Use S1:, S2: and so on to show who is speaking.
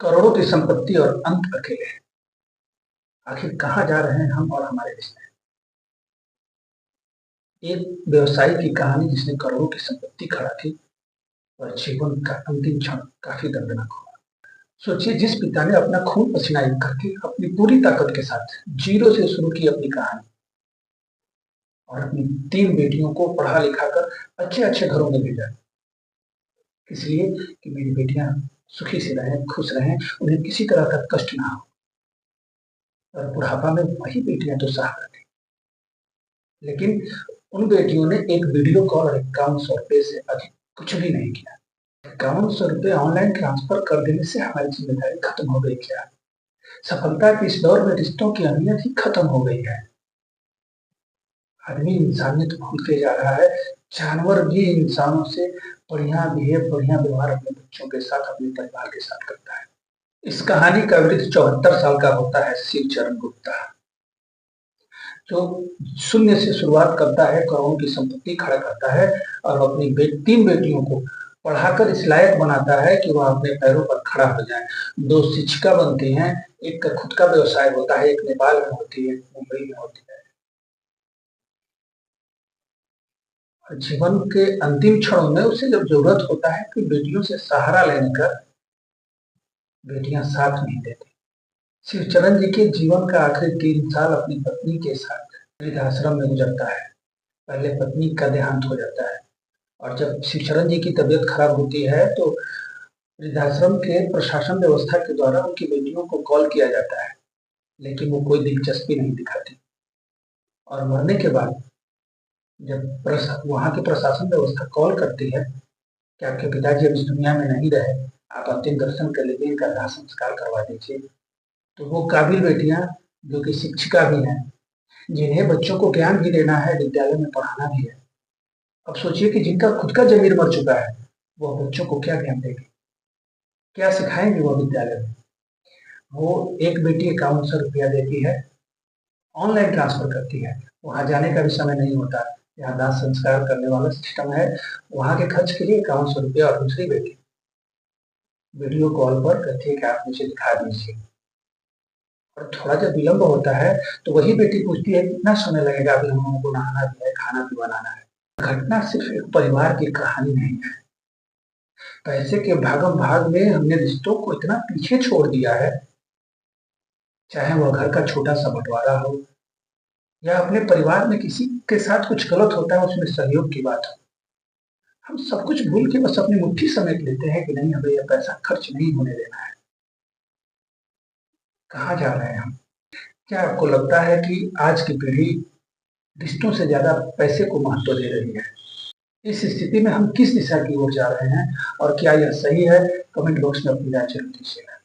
S1: करोड़ों की संपत्ति और अंत अकेले। आखिर कहाँ जा रहे हैं हम और हमारे रिश्ते? एक व्यवसायी की कहानी जिसने करोड़ों की संपत्ति खड़ा की और जीवन का अंतिम क्षण काफी दर्दनाक हुआ। सोचिए, जिस पिता ने अपना खून पसीना एक करके अपनी पूरी ताकत के साथ जीरो से शुरू की अपनी कहानी और अपनी 3 बेटियों को पढ़ा लिखा कर अच्छे अच्छे घरों में भेजा, इसलिए कि मेरी बेटियां सुखी से रहें, खुश रहें, उन्हें किसी तरह का कष्ट ना हो। और बुढ़ापा में वही बेटियां तो सहारा थी। लेकिन उन बेटियों ने एक वीडियो कॉल और 5100 रुपए से अधिक कुछ भी नहीं किया। 5100 रुपए ऑनलाइन ट्रांसफर कर देने से हमारी जिम्मेदारी खत्म हो गई क्या? सफलता के इस दौर में रिश्तों की अहमियत ही खत्म हो गई है। आदमी इंसानियत भूलते जा रहा है। जानवर भी इंसानों से बढ़िया व्यवहार अपने बच्चों के साथ, अपने परिवार के साथ करता है। इस कहानी का वृद्ध 74 साल का होता है, शिवचरण गुप्ता, जो शून्य से शुरुआत करता है, करोड़ों की संपत्ति खड़ा करता है और अपनी 3 बेटियों को पढ़ाकर इस लायक बनाता है कि वह अपने पैरों पर खड़ा हो जाए। 2 शिक्षिका बनती हैं, एक का खुद का व्यवसाय होता है, एक नेपाल में होती है, मुंबई में होती है। और जीवन के अंतिम क्षणों में उसे जब जरूरत होता है कि बेटियों से सहारा लेने का, बेटियां साथ नहीं देती। शिवचरण जी के जीवन का आखिरी 3 साल अपनी पत्नी के साथ वृद्धाश्रम में गुजरता है। पहले पत्नी का देहांत हो जाता है और जब शिवचरण जी की तबीयत खराब होती है तो वृद्धाश्रम के प्रशासन व्यवस्था के द्वारा उनकी बेटियों को कॉल किया जाता है, लेकिन वो कोई दिलचस्पी नहीं दिखाती। और मरने के बाद जब वहाँ की प्रशासन व्यवस्था कॉल करती है कि आपके पिताजी अब इस दुनिया में नहीं रहे, आप अंतिम दर्शन कर लीजिए, इनका दाह संस्कार करवा दीजिए, तो वो काबिल बेटियां जो कि शिक्षिका भी हैं, जिन्हें बच्चों को ज्ञान भी देना है, विद्यालय में पढ़ाना भी है, अब सोचिए कि जिनका खुद का जमीर मर चुका है, वह बच्चों को क्या ज्ञान देगी, क्या सिखाएंगे वह विद्यालय में? वो एक बेटी 5100 रुपया देती है, ऑनलाइन ट्रांसफर करती है, वहां जाने का भी समय नहीं होता। यहाँ दाह संस्कार करने वाला सिस्टम है, वहां के खर्च के लिए 5100 रुपया। और दूसरी बेटी वीडियो कॉल पर कहती है कि आप मुझे दिखा दीजिए, और थोड़ा जब विलंब होता है तो वही बेटी पूछती है कितना समय लगेगा, अभी हम लोगों को नहाना भी है, खाना भी बनाना है। घटना सिर्फ एक परिवार की कहानी नहीं है। पैसे के भागम भाग में हमने रिश्तों को इतना पीछे छोड़ दिया है, चाहे वह घर का छोटा सा बंटवारा हो या अपने परिवार में किसी के साथ कुछ गलत होता है उसमें सहयोग की बात हो। हम सब कुछ भूल के बस अपनी मुट्ठी समेट लेते हैं कि नहीं, हमें यह पैसा खर्च नहीं होने देना है। कहाँ जा रहे हैं हम? क्या आपको लगता है कि आज की पीढ़ी रिश्तों से ज्यादा पैसे को महत्व दे रही है? इस स्थिति में हम किस दिशा की ओर जा रहे हैं और क्या यह सही है? कमेंट बॉक्स में अपनी राय जरूर दीजिएगा।